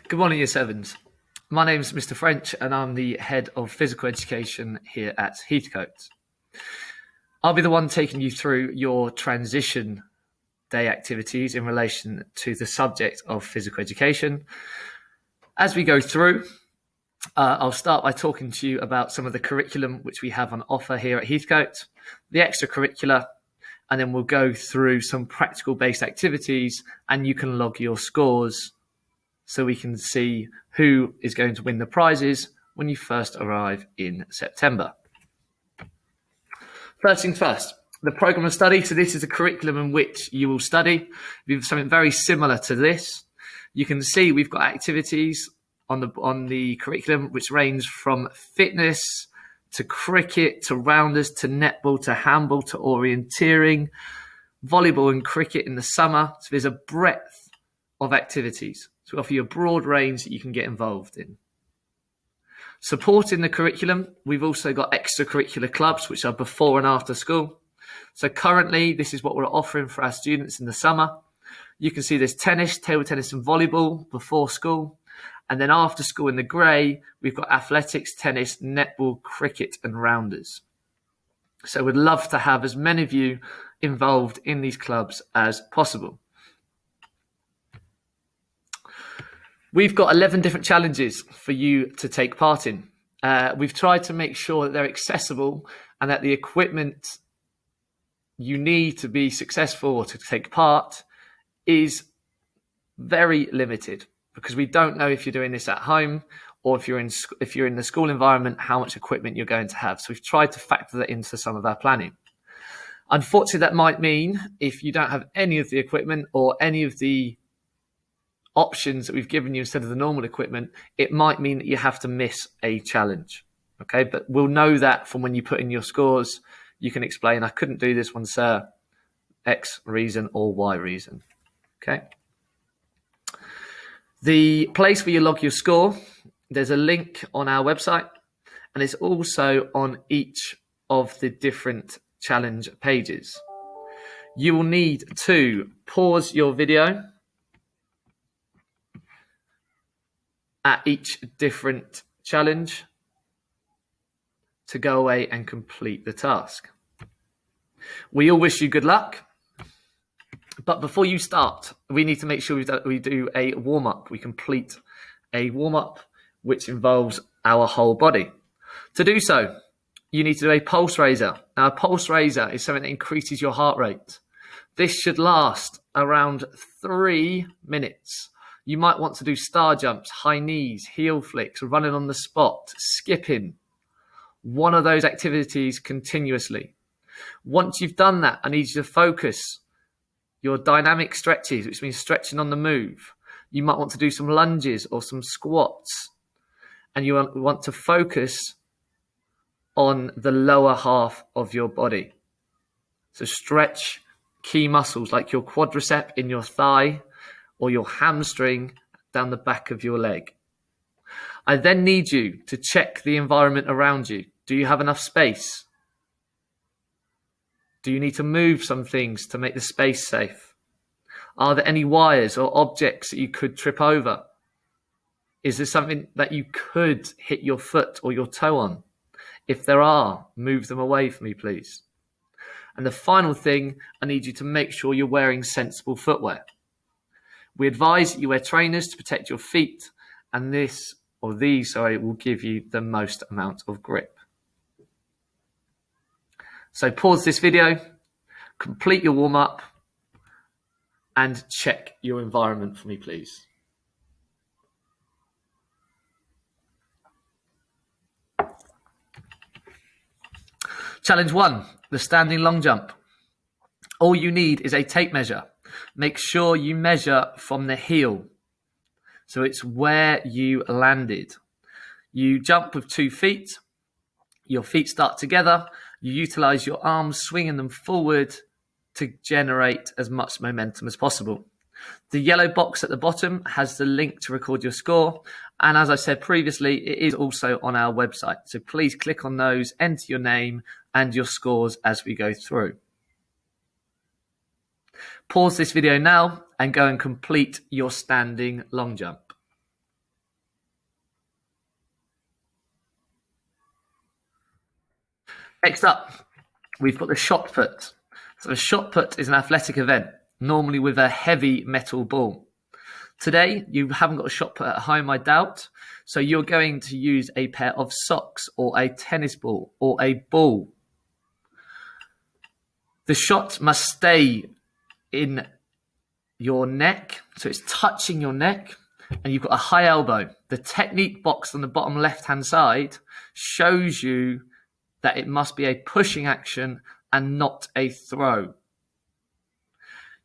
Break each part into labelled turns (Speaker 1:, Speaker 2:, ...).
Speaker 1: Good morning, Year 7s. My name is Mr. French and I'm the Head of Physical Education here at Heathcote. I'll be the one taking you through your transition day activities in relation to the subject of physical education. As we go through, I'll start by talking to you about some of the curriculum which we have on offer here at Heathcote, the extracurricular, and then we'll go through some practical based activities and you can log your scores so we can see who is going to win the prizes when you first arrive in September. First things first, the programme of study. So this is a curriculum in which you will study. We have something very similar to this. You can see we've got activities on the curriculum which range from fitness to cricket to rounders to netball to handball to orienteering, volleyball and cricket in the summer. So there's a breadth of activities. So we offer you a broad range that you can get involved in. Supporting the curriculum, we've also got extracurricular clubs, which are before and after school. So currently, this is what we're offering for our students in the summer. You can see there's tennis, table tennis and volleyball before school. And then after school in the grey, we've got athletics, tennis, netball, cricket and rounders. So we'd love to have as many of you involved in these clubs as possible. We've got 11 different challenges for you to take part in. We've tried to make sure that they're accessible and that the equipment you need to be successful or to take part is very limited, because we don't know if you're doing this at home or if you're in the school environment, how much equipment you're going to have. So we've tried to factor that into some of our planning. Unfortunately, that might mean if you don't have any of the equipment or any of the options that we've given you instead of the normal equipment, it might mean that you have to miss a challenge. Okay, but we'll know that from when you put in your scores. You can explain, I couldn't do this one, sir, X reason or Y reason. Okay. The place where you log your score, there's a link on our website, and it's also on each of the different challenge pages. You will need to pause your video at each different challenge to go away and complete the task. We all wish you good luck, but before you start, we need to make sure we do a warm-up. We complete a warm-up which involves our whole body. To do so, you need to do a pulse raiser. Now, a pulse raiser is something that increases your heart rate. This should last around 3 minutes. You might want to do star jumps, high knees, heel flicks, running on the spot, skipping. One of those activities continuously. Once you've done that, I need you to focus your dynamic stretches, which means stretching on the move. You might want to do some lunges or some squats. And you want to focus on the lower half of your body. So stretch key muscles like your quadricep in your thigh, or your hamstring down the back of your leg. I then need you to check the environment around you. Do you have enough space? Do you need to move some things to make the space safe? Are there any wires or objects that you could trip over? Is there something that you could hit your foot or your toe on? If there are, move them away from me, please. And the final thing, I need you to make sure you're wearing sensible footwear. We advise that you wear trainers to protect your feet, and these will give you the most amount of grip. So pause this video, complete your warm-up, and check your environment for me, please. Challenge 1, the standing long jump. All you need is a tape measure. Make sure you measure from the heel. So it's where you landed. You jump with 2 feet. Your feet start together. You utilize your arms, swinging them forward to generate as much momentum as possible. The yellow box at the bottom has the link to record your score. And as I said previously, it is also on our website. So please click on those, enter your name and your scores as we go through. Pause this video now and go and complete your standing long jump. Next up, we've got the shot put. So a shot put is an athletic event, normally with a heavy metal ball. Today, you haven't got a shot put at home, I doubt. So you're going to use a pair of socks or a tennis ball or a ball. The shot must stay in your neck, so it's touching your neck, and you've got a high elbow. The technique box on the bottom left-hand side shows you that it must be a pushing action and not a throw.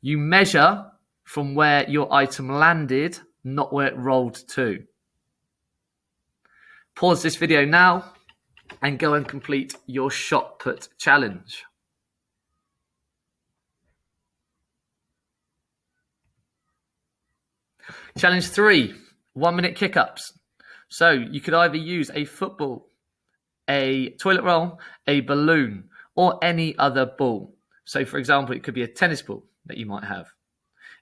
Speaker 1: You measure from where your item landed, not where it rolled to. Pause this video now and go and complete your shot put challenge. Challenge 3, 1 minute kick-ups. So you could either use a football, a toilet roll, a balloon, or any other ball. So for example, it could be a tennis ball that you might have.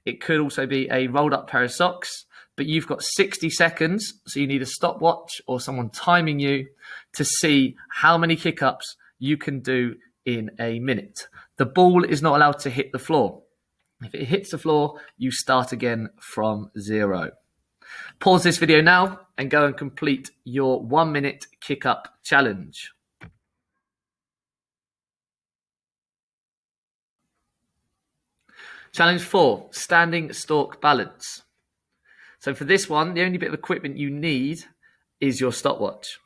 Speaker 1: It could also be a rolled up pair of socks, but you've got 60 seconds. So you need a stopwatch or someone timing you to see how many kick-ups you can do in a minute. The ball is not allowed to hit the floor. If it hits the floor, you start again from 0. Pause this video now and go and complete your 1 minute kick-up challenge. Challenge 4, standing stork balance. So for this one, the only bit of equipment you need is your stopwatch.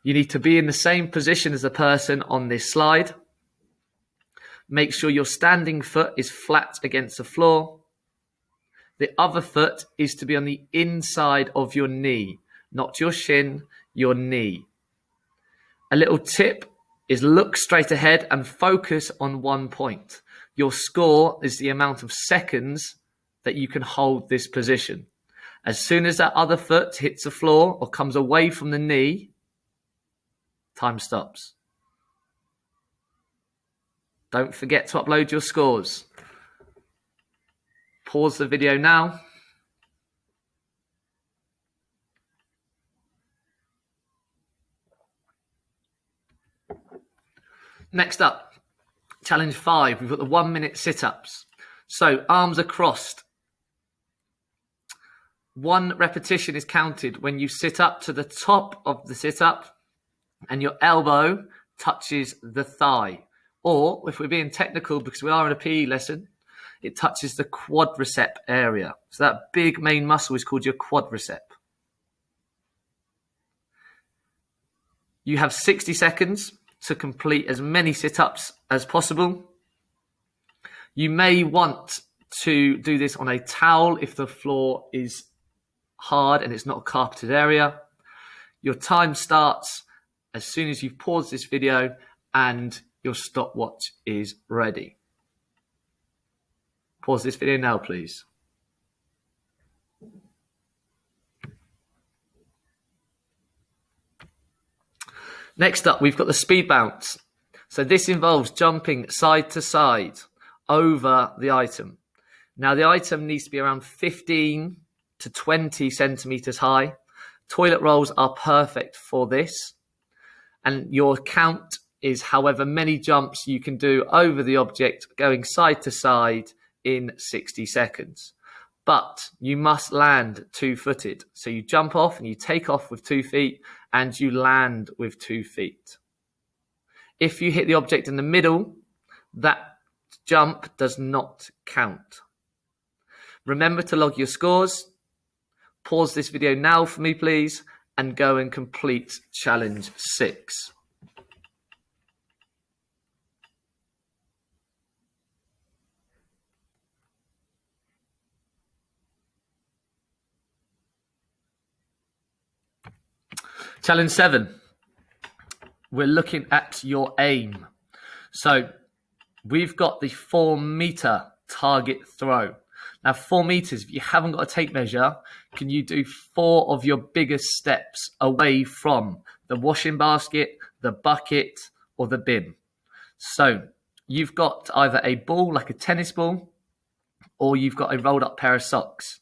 Speaker 1: You need to be in the same position as the person on this slide. Make sure your standing foot is flat against the floor. The other foot is to be on the inside of your knee, not your shin, your knee. A little tip is look straight ahead and focus on one point. Your score is the amount of seconds that you can hold this position. As soon as that other foot hits the floor or comes away from the knee, time stops. Don't forget to upload your scores. Pause the video now. Next up, challenge 5. We've got the 1 minute sit-ups. So arms are crossed. 1 repetition is counted when you sit up to the top of the sit-up and your elbow touches the thigh. Or, if we're being technical, because we are in a PE lesson, it touches the quadricep area. So that big main muscle is called your quadricep. You have 60 seconds to complete as many sit-ups as possible. You may want to do this on a towel if the floor is hard and it's not a carpeted area. Your time starts as soon as you've paused this video and your stopwatch is ready. Pause this video now, please. Next up, we've got the speed bounce. So this involves jumping side to side over the item. Now the item needs to be around 15 to 20 centimeters high. Toilet rolls are perfect for this. And your count is however many jumps you can do over the object going side to side in 60 seconds. But you must land 2-footed. So you jump off and you take off with 2 feet and you land with 2 feet. If you hit the object in the middle, that jump does not count. Remember to log your scores. Pause this video now for me, please, and go and complete challenge 6. Challenge 7, we're looking at your aim. So we've got the 4-meter target throw. Now 4 meters, if you haven't got a tape measure, can you do 4 of your biggest steps away from the washing basket, the bucket, or the bin? So you've got either a ball like a tennis ball, or you've got a rolled up pair of socks.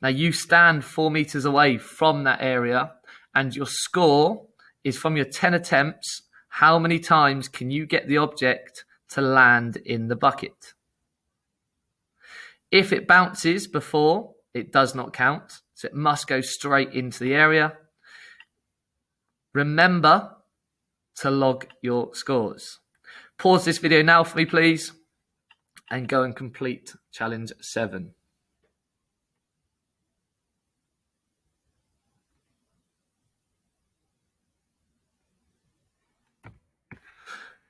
Speaker 1: Now you stand 4 meters away from that area, and your score is from your 10 attempts How many times can you get the object to land in the bucket? If it bounces before, it does not count, so it must go straight into the area. Remember to log your scores. Pause this video now for me, please, and go and complete challenge 7.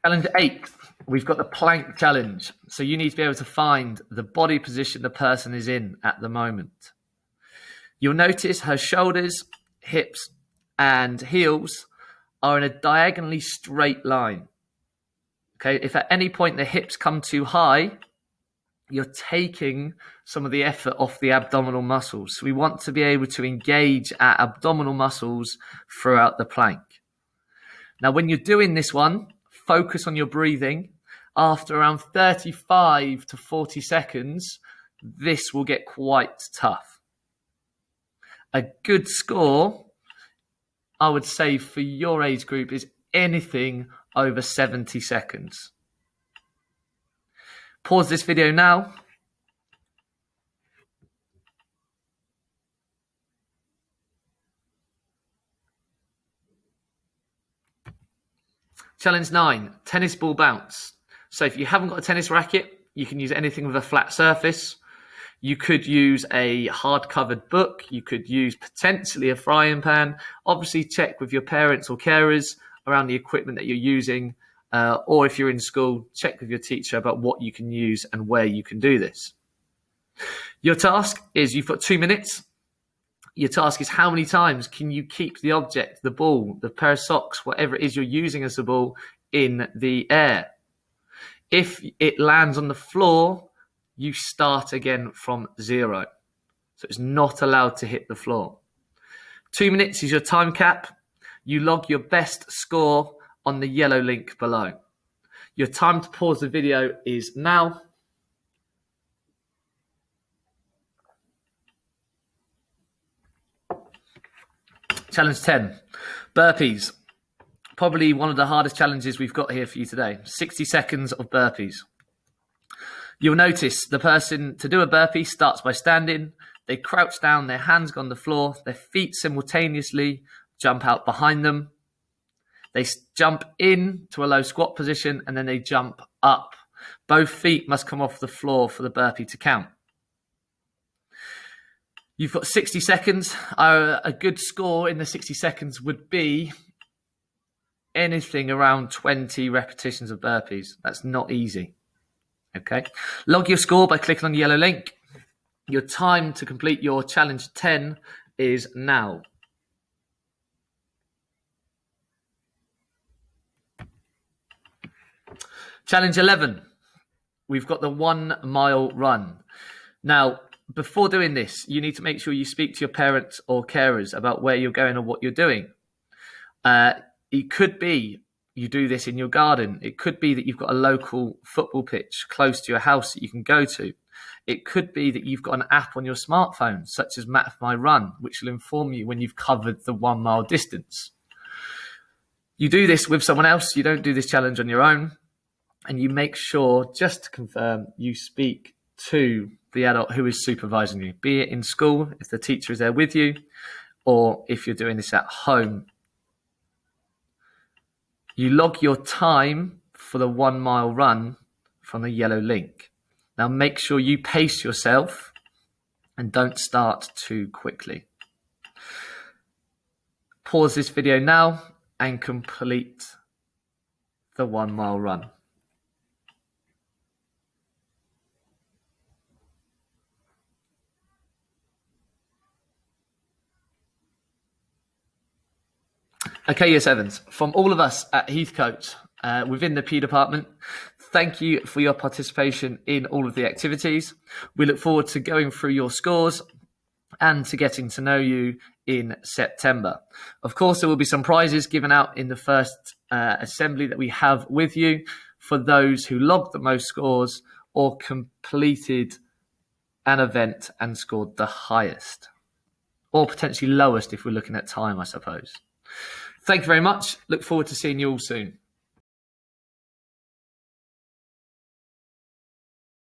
Speaker 1: Challenge 8, we've got the plank challenge. So you need to be able to find the body position the person is in at the moment. You'll notice her shoulders, hips, and heels are in a diagonally straight line. Okay, if at any point the hips come too high, you're taking some of the effort off the abdominal muscles. So we want to be able to engage our abdominal muscles throughout the plank. Now, when you're doing this one, focus on your breathing. After around 35 to 40 seconds, this will get quite tough. A good score, I would say, for your age group is anything over 70 seconds. Pause this video now. Challenge 9, tennis ball bounce. So if you haven't got a tennis racket, you can use anything with a flat surface. You could use a hard-covered book. You could use potentially a frying pan. Obviously, check with your parents or carers around the equipment that you're using. Or if you're in school, check with your teacher about what you can use and where you can do this. Your task is you've got 2 minutes. Your task is how many times can you keep the object, the ball, the pair of socks, whatever it is you're using as a ball, in the air. If it lands on the floor, you start again from 0. So it's not allowed to hit the floor. 2 minutes is your time cap. You log your best score on the yellow link below. Your time to pause the video is now. Challenge 10, burpees. Probably one of the hardest challenges we've got here for you today. 60 seconds of burpees. You'll notice the person to do a burpee starts by standing. They crouch down, their hands go on the floor, their feet simultaneously jump out behind them. They jump in to a low squat position and then they jump up. Both feet must come off the floor for the burpee to count. You've got 60 seconds. A good score in the 60 seconds would be anything around 20 repetitions of burpees. That's not easy. Okay. Log your score by clicking on the yellow link. Your time to complete your challenge 10 is now. Challenge 11. We've got the 1 mile run. Now, before doing this, you need to make sure you speak to your parents or carers about where you're going or what you're doing. It could be you do this in your garden. It could be that you've got a local football pitch close to your house that you can go to. It could be that you've got an app on your smartphone, such as Map My Run, which will inform you when you've covered the 1 mile distance. You do this with someone else. You don't do this challenge on your own. And you make sure, just to confirm, you speak to the adult who is supervising you, be it in school, if the teacher is there with you, or if you're doing this at home. You log your time for the 1 mile run from the yellow link. Now make sure you pace yourself and don't start too quickly. Pause this video now and complete the 1 mile run. Okay, Year 7s, from all of us at Heathcote, within the P department, thank you for your participation in all of the activities. We look forward to going through your scores and to getting to know you in September. Of course, there will be some prizes given out in the first assembly that we have with you for those who logged the most scores or completed an event and scored the highest, or potentially lowest if we're looking at time, I suppose. Thank you very much. Look forward to seeing you all soon.